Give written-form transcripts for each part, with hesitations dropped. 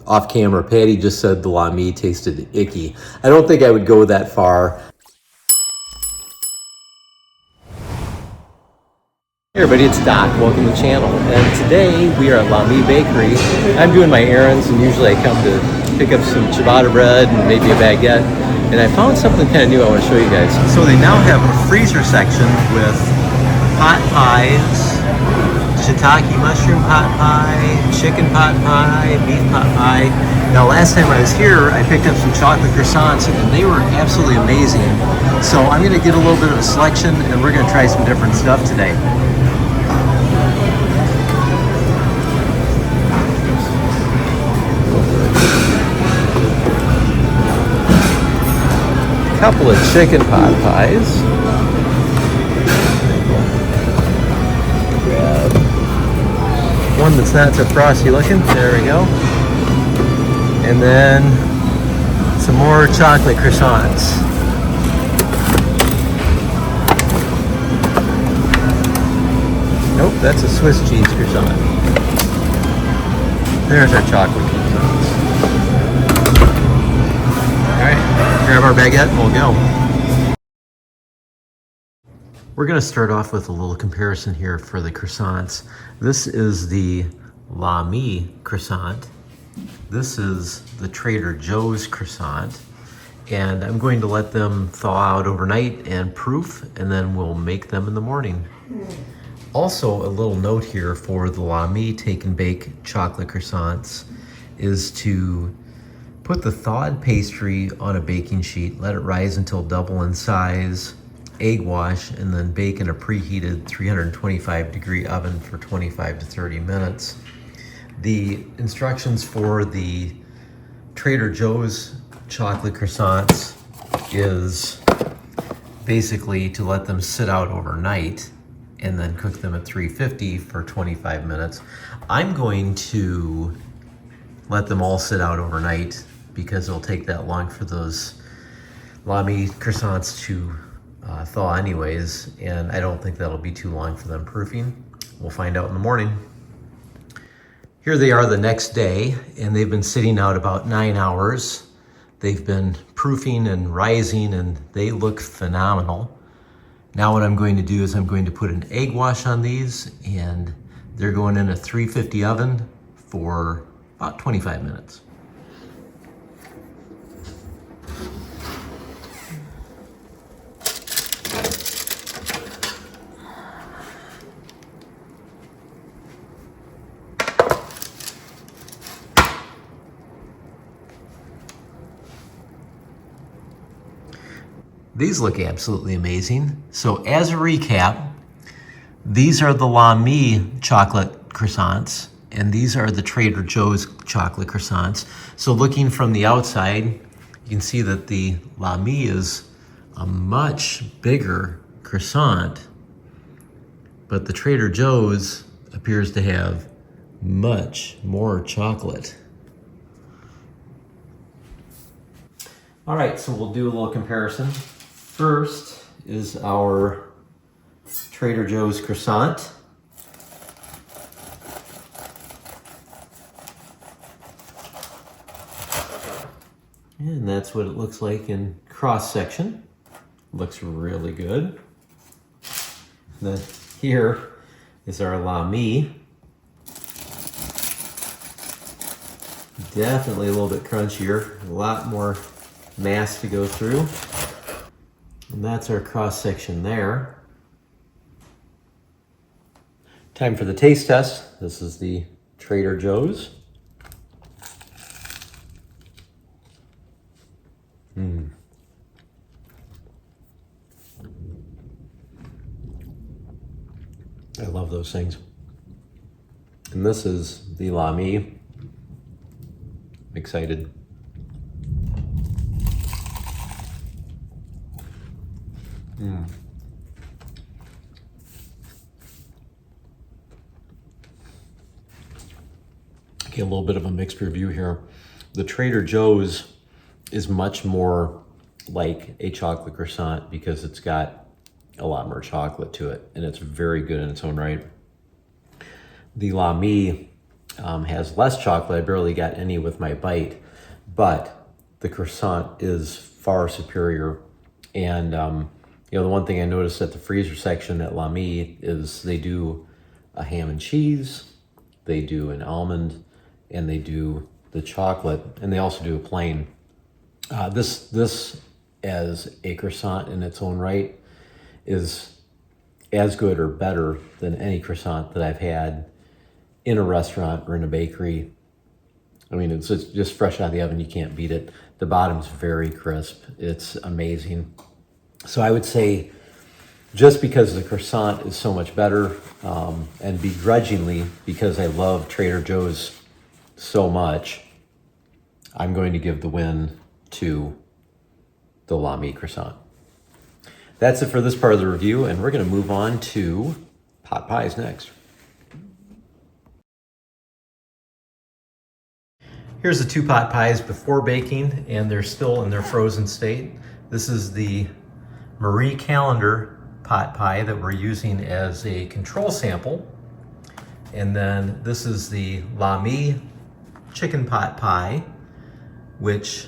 off camera, Patty just said the lami tasted icky. I don't think I would go that far. Hey everybody, it's Doc. Welcome to the channel. And today we are at Lami Bakery. I'm doing my errands, and usually I come to pick up some ciabatta bread and maybe a baguette. And I found something kind of new I want to show you guys. So they now have a freezer section with pot pies, shiitake mushroom pot pie, chicken pot pie, beef pot pie. Now last time I was here, I picked up some chocolate croissants and they were absolutely amazing. So I'm going to get a little bit of a selection and we're going to try some different stuff today. Couple of chicken pot pies. Grab one that's not so frosty looking. There we go. And then some more chocolate croissants. Nope, that's a Swiss cheese croissant. There's our chocolate croissants. All right, grab our baguette and we'll go. We're going to start off with a little comparison here for the croissants. This is the Lami croissant. This is the Trader Joe's croissant. And I'm going to let them thaw out overnight and proof, and then we'll make them in the morning. Also, a little note here for the Lami take and bake chocolate croissants is to put the thawed pastry on a baking sheet, let it rise until double in size, egg wash, and then bake in a preheated 325-degree oven for 25 to 30 minutes. The instructions for the Trader Joe's chocolate croissants is basically to let them sit out overnight and then cook them at 350 for 25 minutes. I'm going to let them all sit out overnight because it'll take that long for those Lami croissants to thaw anyways, and I don't think that'll be too long for them proofing. We'll find out in the morning. Here they are the next day, and they've been sitting out about 9 hours. They've been proofing and rising, and they look phenomenal. Now what I'm going to do is I'm going to put an egg wash on these, and they're going in a 350 oven for about 25 minutes. These look absolutely amazing. So as a recap, these are the Lami chocolate croissants, and these are the Trader Joe's chocolate croissants. So looking from the outside, you can see that the Lami is a much bigger croissant, but the Trader Joe's appears to have much more chocolate. All right, so we'll do a little comparison. First is our Trader Joe's croissant. And that's what it looks like in cross section. Looks really good. Then here is our Lami. Definitely a little bit crunchier, a lot more mass to go through. And that's our cross section there. Time for the taste test. This is the Trader Joe's. I love those things. And this is the Lami. I'm excited. Okay, a little bit of a mixed review here. The Trader Joe's is much more like a chocolate croissant because it's got a lot more chocolate to it, and it's very good in its own right. The Lami has less chocolate. I barely got any with my bite, but the croissant is far superior. And the one thing I noticed at the freezer section at L'Ami is they do a ham and cheese, they do an almond, and they do the chocolate, and they also do a plain. This as a croissant in its own right is as good or better than any croissant that I've had in a restaurant or in a bakery. I mean, it's just fresh out of the oven. You can't beat it. The bottom's very crisp. It's amazing. So I would say, just because the croissant is so much better, and begrudgingly, because I love Trader Joe's so much, I'm going to give the win to the L'Ami croissant. That's it for this part of the review, and we're going to move on to pot pies next. Here's the 2 pot pies before baking, and they're still in their frozen state. This is the Marie Callender pot pie that we're using as a control sample. And then this is the L'Ami chicken pot pie, which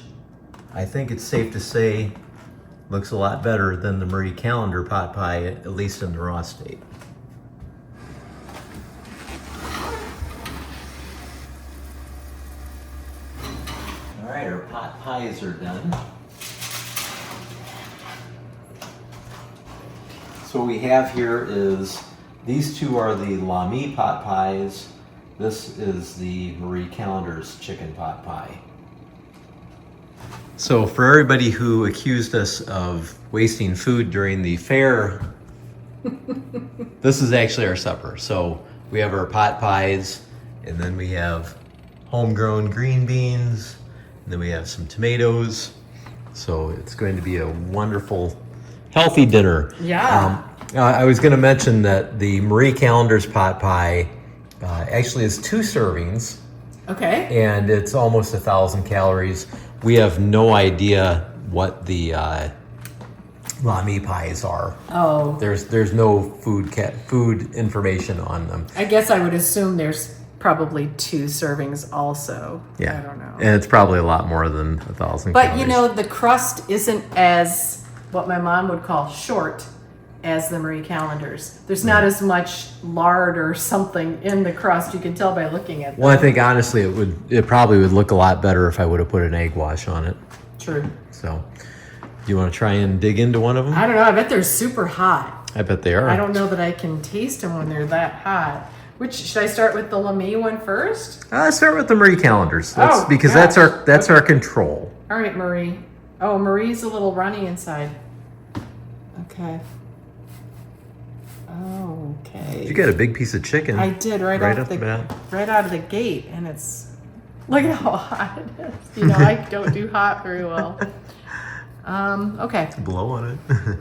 I think it's safe to say looks a lot better than the Marie Callender pot pie, at least in the raw state. All right, our pot pies are done. So what we have here is, these 2 are the L'Ami pot pies. This is the Marie Callender's chicken pot pie. So for everybody who accused us of wasting food during the fair, this is actually our supper. So we have our pot pies, and then we have homegrown green beans, and then we have some tomatoes. So it's going to be a wonderful, healthy dinner. Yeah. I was going to mention that the Marie Callender's pot pie actually is 2 servings. Okay. And it's almost 1,000 calories. We have no idea what the L'Ami pies are. Oh. There's no food information on them. I guess I would assume there's probably 2 servings also. Yeah. I don't know. And it's probably a lot more than 1,000 But calories. you know, the crust isn't as what my mom would call short as the Marie Callender's. There's not as much lard or something in the crust. You can tell by looking at them. Well, I think honestly it probably would look a lot better if I would have put an egg wash on it. True. So, do you want to try and dig into one of them? I don't know. I bet they're super hot. I bet they are. I don't know that I can taste them when they're that hot. Which, should I start with the L'Ami one first? Start with the Marie Callender's. Because gosh. that's our control. All right, Marie. Oh, Marie's a little runny inside. Okay. Okay. You got a big piece of chicken. I did right off out the bat. Right out of the gate, and it's look at how hot it is. You know, I don't do hot very well. Okay. Blow on it.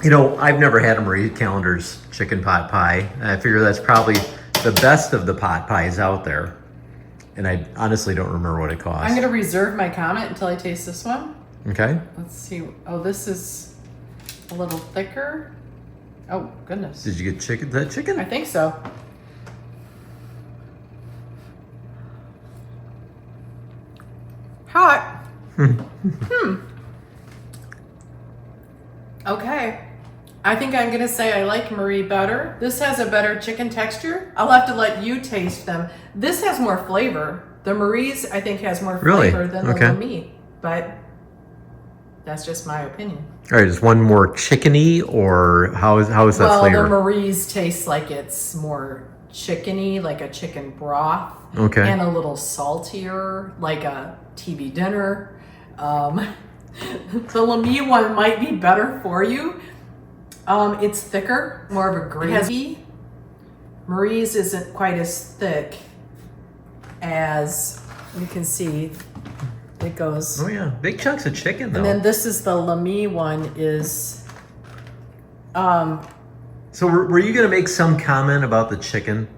You know, I've never had a Marie Callender's chicken pot pie. I figure that's probably the best of the pot pies out there. And I honestly don't remember what it costs. I'm going to reserve my comment until I taste this one. Okay. Let's see. Oh, this is a little thicker. Oh, goodness. Did you get that chicken? I think so. Hot. Okay. I think I'm going to say I like Marie better. This has a better chicken texture. I'll have to let you taste them. This has more flavor. The Marie's, I think, has more flavor than the L'Ami. But that's just my opinion. All right, is one more chickeny, or how is that flavor? Well, the Marie's tastes like it's more chickeny, like a chicken broth. Okay. And a little saltier, like a TV dinner. The L'Ami one might be better for you. It's thicker, more of a gravy. Marie's isn't quite as thick as you can see. It goes. Oh yeah, big chunks of chicken though. And then this is the L'Ami one is. So were you gonna make some comment about the chicken?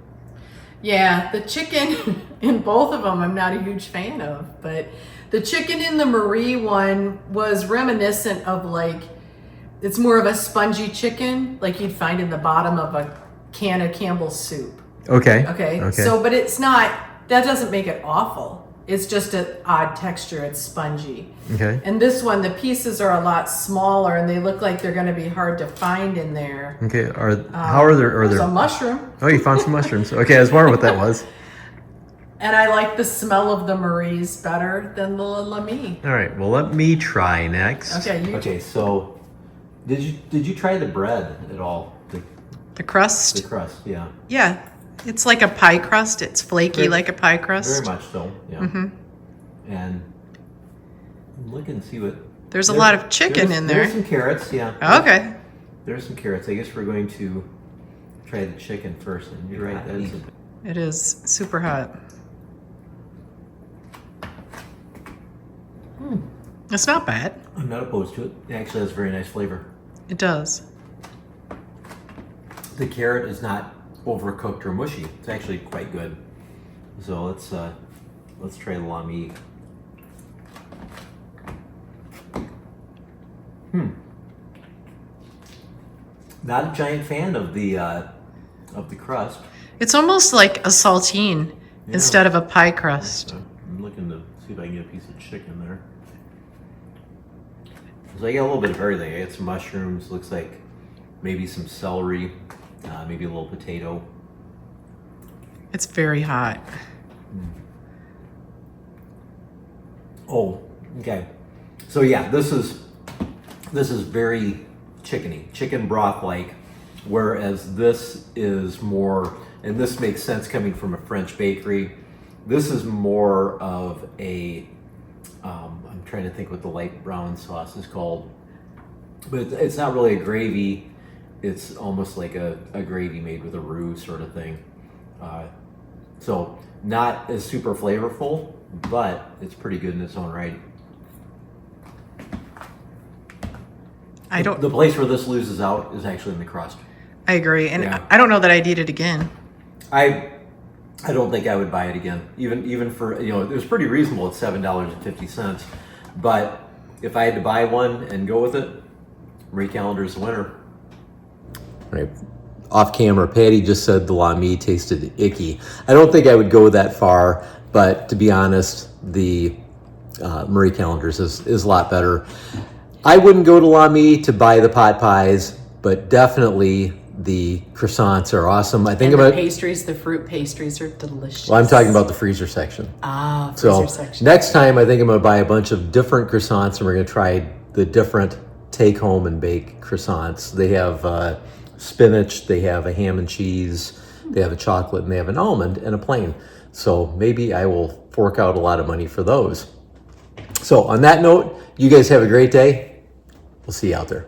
Yeah, the chicken in both of them I'm not a huge fan of, but the chicken in the Marie one was reminiscent of like it's more of a spongy chicken, like you'd find in the bottom of a can of Campbell's soup. Okay. Okay. So, but it's not. That doesn't make it awful. It's just an odd texture. It's spongy. Okay. And this one, the pieces are a lot smaller, and they look like they're going to be hard to find in there. Okay. How are there? There's a mushroom. Oh, you found some mushrooms. Okay, I was wondering what that was. And I like the smell of the Marie's better than the Lamy. All right. Well, let me try next. Okay. Okay. So, did you try the bread at all? The crust? The crust, yeah. Yeah. It's like a pie crust. It's flaky like a pie crust. Very much so, yeah. Mm-hmm. And look and see what... There's a lot of chicken in there. There's some carrots, yeah. Okay. There's some carrots. I guess we're going to try the chicken first. And you're right, that is... It is super hot. It's not bad. I'm not opposed to it. It actually has very nice flavor. It does. The carrot is not overcooked or mushy. It's actually quite good. So let's try the Lamy. Not a giant fan of the crust. It's almost like a saltine instead of a pie crust. I'm looking to see if I can get a piece of chicken there. So I get a little bit of everything. I get some mushrooms. Looks like maybe some celery, maybe a little potato. It's very hot. Oh, okay. So yeah, this is very chickeny, chicken broth like, whereas this is more, and this makes sense coming from a French bakery. This is more of a, I'm trying to think what the light brown sauce is called, but it's not really a gravy. It's almost like a gravy made with a roux sort of thing. So not as super flavorful, but it's pretty good in its own right. The place where this loses out is actually in the crust. I agree, and I don't know that I'd eat it again. I don't think I would buy it again, even for, it was pretty reasonable at $7.50. But if I had to buy one and go with it, Marie Callender's the winner. Right. Off camera, Patty just said the Lamy tasted icky. I don't think I would go that far, but to be honest, the Marie Callender's is a lot better. I wouldn't go to Lamy to buy the pot pies, but definitely the croissants are awesome. I think the pastries, the fruit pastries are delicious. Well, I'm talking about the freezer section. Freezer section. Next time, I think I'm going to buy a bunch of different croissants, and we're going to try the different take-home and bake croissants. They have spinach, they have a ham and cheese, they have a chocolate, and they have an almond and a plain. So maybe I will fork out a lot of money for those. So on that note, you guys have a great day. We'll see you out there.